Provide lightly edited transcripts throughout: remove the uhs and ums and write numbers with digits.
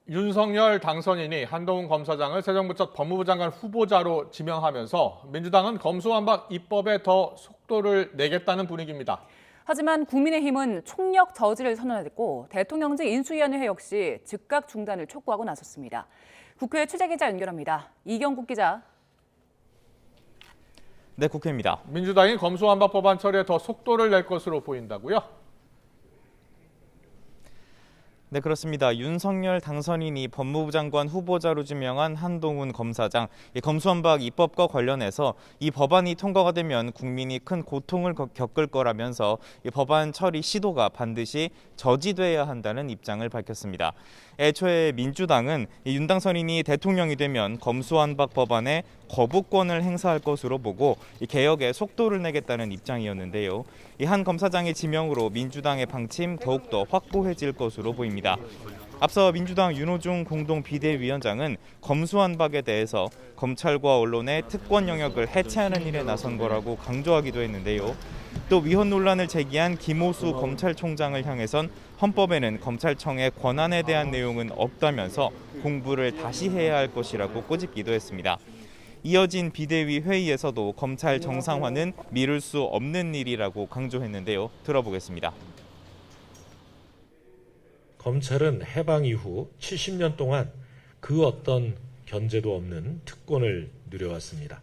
윤석열 당선인이 한동훈 검사장을 새 정부 첫 법무부 장관 후보자로 지명하면서 민주당은 검수완박 입법에 더 속도를 내겠다는 분위기입니다. 하지만 국민의힘은 총력 저지를 선언했고 대통령직 인수위원회 역시 즉각 중단을 촉구하고 나섰습니다. 국회 취재기자 연결합니다. 이경국 기자. 네, 국회입니다. 민주당이 검수완박 법안 처리에 더 속도를 낼 것으로 보인다고요? 네, 그렇습니다. 윤석열 당선인이 법무부 장관 후보자로 지명한 한동훈 검사장, 검수완박 입법과 관련해서 이 법안이 통과가 되면 국민이 큰 고통을 겪을 거라면서 이 법안 처리 시도가 반드시 저지돼야 한다는 입장을 밝혔습니다. 애초에 민주당은 윤 당선인이 대통령이 되면 검수완박 법안에 거부권을 행사할 것으로 보고 개혁에 속도를 내겠다는 입장이었는데요. 이 한 검사장의 지명으로 민주당의 방침 더욱더 확고해질 것으로 보입니다. 앞서 민주당 윤호중 공동 비대위원장은 검수완박에 대해서 검찰과 언론의 특권 영역을 해체하는 일에 나선 거라고 강조하기도 했는데요. 또 위헌 논란을 제기한 김오수 검찰총장을 향해선 헌법에는 검찰청의 권한에 대한 내용은 없다면서 공부를 다시 해야 할 것이라고 꼬집기도 했습니다. 이어진 비대위 회의에서도 검찰 정상화는 미룰 수 없는 일이라고 강조했는데요. 들어보겠습니다. 검찰은 해방 이후 70년 동안 그 어떤 견제도 없는 특권을 누려왔습니다.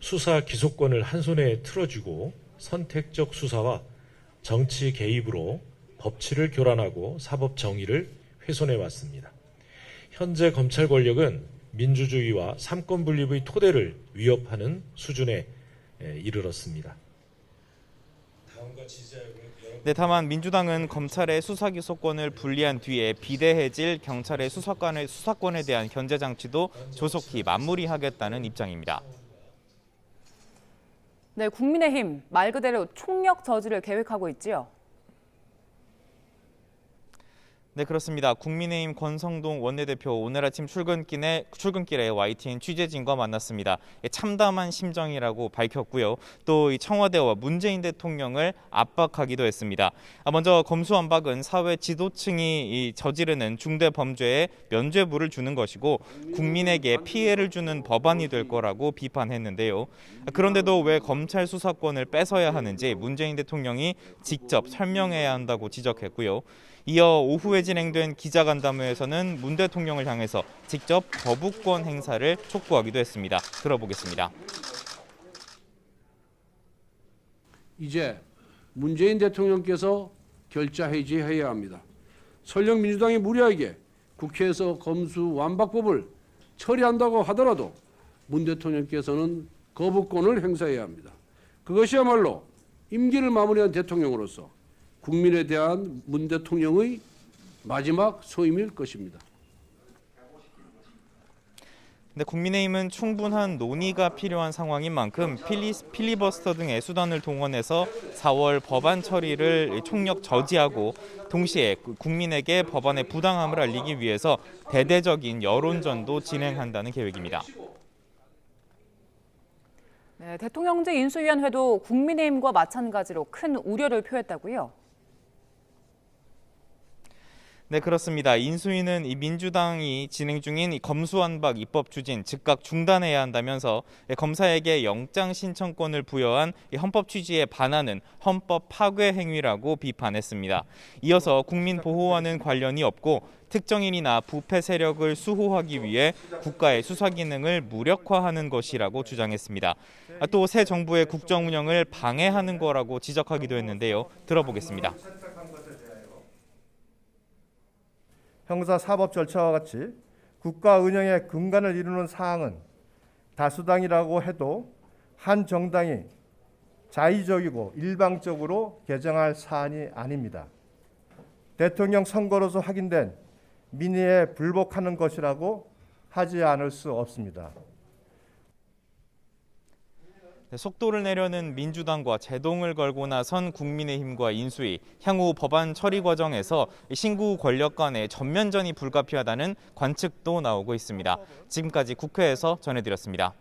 수사 기소권을 한 손에 틀어주고 선택적 수사와 정치 개입으로 법치를 교란하고 사법 정의를 훼손해 왔습니다. 현재 검찰 권력은 민주주의와 삼권 분립의 토대를 위협하는 수준에 이르렀습니다. 네, 다만 민주당은 검찰의 수사기소권을 분리한 뒤에 비대해질 경찰의 수사권에 대한 견제 장치도 조속히 마무리하겠다는 입장입니다. 네, 국민의힘 말 그대로 총력 저지를 계획하고 있지요. 네, 그렇습니다. 국민의힘 권성동 원내대표 오늘 아침 출근길에 YTN 취재진과 만났습니다. 참담한 심정이라고 밝혔고요. 또 이 청와대와 문재인 대통령을 압박하기도 했습니다. 먼저 검수완박은 사회 지도층이 저지르는 중대 범죄에 면죄부를 주는 것이고 국민에게 피해를 주는 법안이 될 거라고 비판했는데요. 그런데도 왜 검찰 수사권을 뺏어야 하는지 문재인 대통령이 직접 설명해야 한다고 지적했고요. 이어 오후에 진행된 기자간담회에서는 문 대통령을 향해서 직접 거부권 행사를 촉구하기도 했습니다. 들어보겠습니다. 이제 문재인 대통령께서 결자 해지해야 합니다. 설령 민주당이 무리하게 국회에서 검수완박법을 처리한다고 하더라도 문 대통령께서는 거부권을 행사해야 합니다. 그것이야말로 임기를 마무리한 대통령으로서 국민에 대한 문 대통령의 마지막 소임일 것입니다. 네, 국민의힘은 충분한 논의가 필요한 상황인 만큼 필리버스터 등의 수단을 동원해서 4월 법안 처리를 총력 저지하고 동시에 국민에게 법안의 부당함을 알리기 위해서 대대적인 여론전도 진행한다는 계획입니다. 네, 대통령직 인수위원회도 국민의힘과 마찬가지로 큰 우려를 표했다고요. 네, 그렇습니다. 인수위는 이 민주당이 진행 중인 검수완박 입법 추진 즉각 중단해야 한다면서 검사에게 영장 신청권을 부여한 헌법 취지에 반하는 헌법 파괴 행위라고 비판했습니다. 이어서 국민 보호와는 관련이 없고 특정인이나 부패 세력을 수호하기 위해 국가의 수사 기능을 무력화하는 것이라고 주장했습니다. 또 새 정부의 국정 운영을 방해하는 거라고 지적하기도 했는데요. 들어보겠습니다. 형사사법 절차와 같이 국가 운영의 근간을 이루는 사항은 다수당이라고 해도 한 정당이 자의적이고 일방적으로 개정할 사안이 아닙니다. 대통령 선거로서 확인된 민의에 불복하는 것이라고 하지 않을 수 없습니다. 속도를 내려는 민주당과 제동을 걸고 나선 국민의힘과 인수위, 향후 법안 처리 과정에서 신구 권력 간의 전면전이 불가피하다는 관측도 나오고 있습니다. 지금까지 국회에서 전해드렸습니다.